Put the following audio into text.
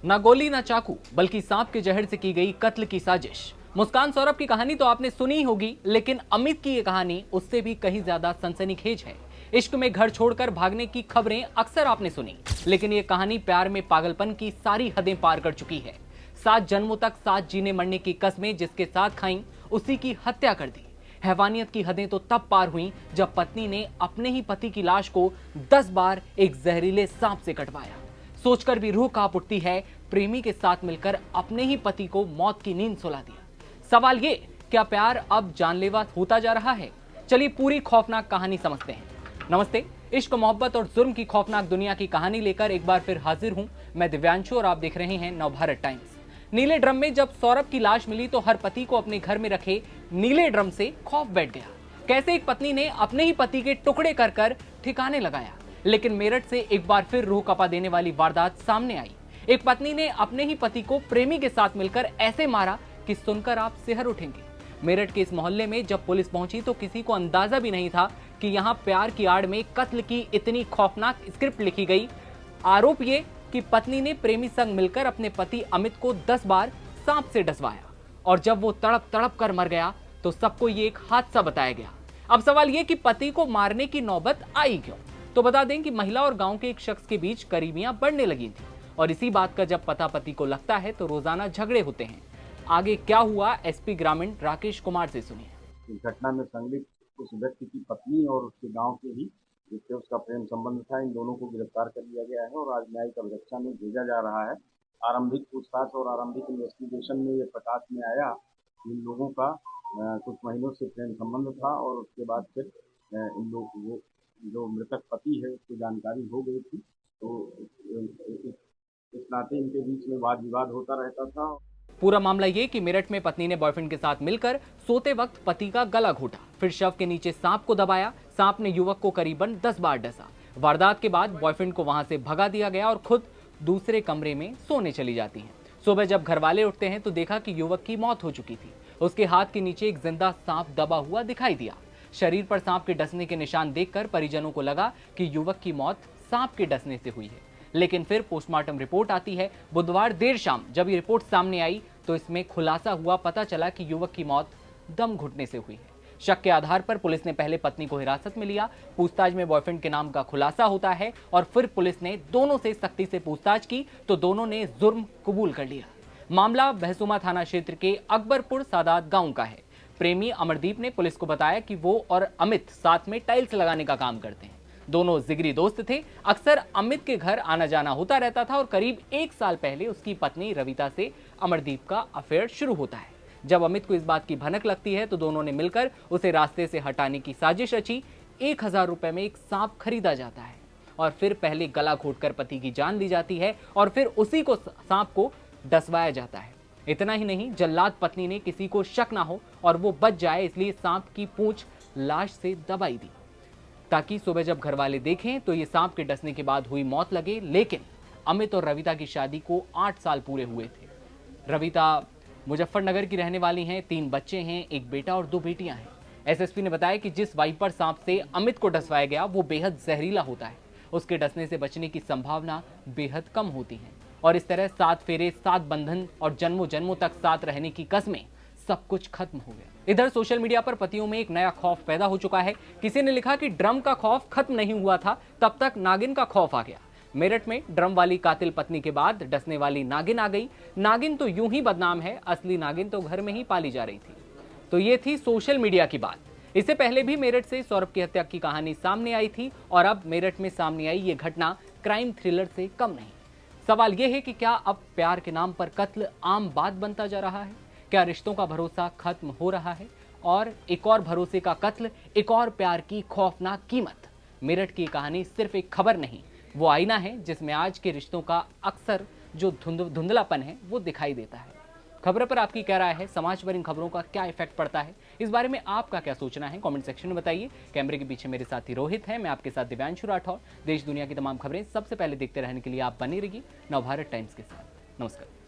ना गोली ना चाकू बल्कि सांप के जहर से की गई कत्ल की साजिश। मुस्कान सौरभ की कहानी तो आपने सुनी ही होगी, लेकिन अमित की ये कहानी उससे भी कहीं ज्यादा सनसनीखेज है। इश्क में घर छोड़कर भागने की खबरें अक्सर आपने सुनी, लेकिन ये कहानी प्यार में पागलपन की सारी हदें पार कर चुकी है। 7 जन्मों तक साथ जीने मरने की कस्में जिसके साथ खाई, उसी की हत्या कर दी। हैवानियत की हदें तो तब पार हुई जब पत्नी ने अपने ही पति की लाश को 10 बार एक जहरीले सांप से कटवाया। सोचकर भी रूह कांप उठती है, प्रेमी के साथ मिलकर अपने ही पति को मौत की नींद सुला दिया। सवाल ये, क्या प्यार अब जानलेवा होता जा रहा है? चलिए पूरी खौफनाक कहानी समझते हैं। नमस्ते, इश्क, मोहब्बत और जुर्म की खौफनाक दुनिया की कहानी लेकर एक बार फिर हाजिर हूं मैं दिव्यांशु और आप देख रहे हैं नवभारत टाइम्स। नीले ड्रम में जब सौरभ की लाश मिली तो हर पति को अपने घर में रखे नीले ड्रम से खौफ बैठ गया। कैसे एक पत्नी ने अपने ही पति के टुकड़े कर कर ठिकाने लगाया। लेकिन मेरठ से एक बार फिर रूह कपा देने वाली वारदात सामने आई। एक पत्नी ने अपने ही पति को प्रेमी के साथ मिलकर ऐसे मारा कि सुनकर आप सिहर उठेंगे। मेरठ के इस मोहल्ले में जब पुलिस पहुंची तो किसी को अंदाजा भी नहीं था कि यहां प्यार की आड़ में कत्ल की इतनी खौफनाक स्क्रिप्ट लिखी गई। आरोप ये कि पत्नी ने प्रेमी संग मिलकर अपने पति अमित को 10 बार सांप से डसवाया और जब वो तड़प तड़प कर मर गया तो सबको ये एक हादसा बताया गया। अब सवाल ये कि पति को मारने की नौबत आई क्यों? तो बता दें कि महिला और गांव के एक शख्स के बीच करीबियां बढ़ने लगी थी और इसी बात का जब पता पति को लगता है तो रोजाना झगड़े होते हैं। आगे क्या हुआ, एसपी ग्रामीण राकेश कुमार से सुनिए। इस घटना में संलिप्त उस व्यक्ति की पत्नी और उसके गांव के ही जिससे उसका प्रेम संबंध था, इन दोनों को गिरफ्तार कर लिया गया है और आज न्यायिक अभिरक्षा में भेजा जा रहा है। आरंभिक पूछताछ और आरंभिक इन्वेस्टिगेशन में ये प्रकाश में आया कि इन लोगों का कुछ महीनों से प्रेम संबंध था और उसके बाद फिर इन लोग वो जो मृतक पति है उसको जानकारी हो गई थी, तो इस नाते इनके बीच में वाद विवाद होता रहता था। पूरा मामला ये कि मेरठ में पत्नी ने बॉयफ्रेंड के साथ मिलकर सोते वक्त पति का गला घोटा, फिर शव के नीचे सांप को दबाया। सांप ने युवक को करीबन 10 बार डसा। वारदात के बाद बॉयफ्रेंड को वहां से भगा दिया गया और खुद दूसरे कमरे में सोने चली जाती हैं। सुबह जब घर वाले उठते हैं तो देखा कि युवक की मौत हो चुकी थी। उसके हाथ के नीचे एक जिंदा सांप दबा हुआ दिखाई दिया। शरीर पर सांप के डसने के निशान देखकर परिजनों को लगा कि युवक की मौत सांप के डसने से हुई है, लेकिन फिर पोस्टमार्टम रिपोर्ट आती है। बुधवार देर शाम जब ये रिपोर्ट सामने आई तो इसमें खुलासा हुआ, पता चला कि युवक की मौत दम घुटने से हुई है। शक के आधार पर पुलिस ने पहले पत्नी को हिरासत में लिया। पूछताछ में बॉयफ्रेंड के नाम का खुलासा होता है और फिर पुलिस ने दोनों से सख्ती से पूछताछ की तो दोनों ने जुर्म कबूल कर लिया। मामला बहसुमा थाना क्षेत्र के अकबरपुर सादात गांव का है। प्रेमी अमरदीप ने पुलिस को बताया कि वो और अमित साथ में टाइल्स लगाने का काम करते हैं। दोनों जिगरी दोस्त थे। अक्सर अमित के घर आना जाना होता रहता था और करीब 1 साल पहले उसकी पत्नी रविता से अमरदीप का अफेयर शुरू होता है। जब अमित को इस बात की भनक लगती है तो दोनों ने मिलकर उसे रास्ते से हटाने की साजिश रची। 1000 रुपए में एक सांप खरीदा जाता है और फिर पहले गला घोटकर पति की जान ली जाती है और फिर उसी को सांप को डसवाया जाता है। इतना ही नहीं, जल्लाद पत्नी ने किसी को शक ना हो और वो बच जाए, इसलिए सांप की पूंछ लाश से दबाई दी ताकि सुबह जब घर वाले देखें तो ये सांप के डसने के बाद हुई मौत लगे। लेकिन अमित और रविता की शादी को 8 साल पूरे हुए थे। रविता मुजफ्फरनगर की रहने वाली हैं, 3 बच्चे हैं, एक बेटा और 2 बेटियां हैं। एसएसपी ने बताया कि जिस वाइपर सांप से अमित को डसवाया गया वो बेहद जहरीला होता है। उसके डसने से बचने की संभावना बेहद कम होती है और इस तरह 7 फेरे, 7 बंधन और जन्मों जन्मों तक साथ रहने की कस्में, सब कुछ खत्म हो गया। इधर सोशल मीडिया पर पतियों में एक नया खौफ पैदा हो चुका है। किसी ने लिखा कि ड्रम का खौफ खत्म नहीं हुआ था तब तक नागिन का खौफ आ गया। मेरठ में ड्रम वाली कातिल पत्नी के बाद डसने वाली नागिन आ गई। नागिन तो यूं ही बदनाम है, असली नागिन तो घर में ही पाली जा रही थी। तो ये थी सोशल मीडिया की बात। इससे पहले भी मेरठ से सौरभ की हत्या की कहानी सामने आई थी और अब मेरठ में सामने आई ये घटना क्राइम थ्रिलर से कम नहीं। सवाल यह है कि क्या अब प्यार के नाम पर कत्ल आम बात बनता जा रहा है? क्या रिश्तों का भरोसा खत्म हो रहा है? और एक और भरोसे का कत्ल, एक और प्यार की खौफनाक कीमत। मेरठ की कहानी सिर्फ एक खबर नहीं, वो आईना है जिसमें आज के रिश्तों का अक्सर जो धुंधलापन है वो दिखाई देता है। खबर पर आपकी क्या राय है? समाज पर इन खबरों का क्या इफेक्ट पड़ता है? इस बारे में आपका क्या सोचना है? कमेंट सेक्शन में बताइए। कैमरे के पीछे मेरे साथी रोहित है, मैं आपके साथ दिव्यांशु राठौर। देश दुनिया की तमाम खबरें सबसे पहले देखते रहने के लिए आप बने रहिए नवभारत टाइम्स के साथ। नमस्कार।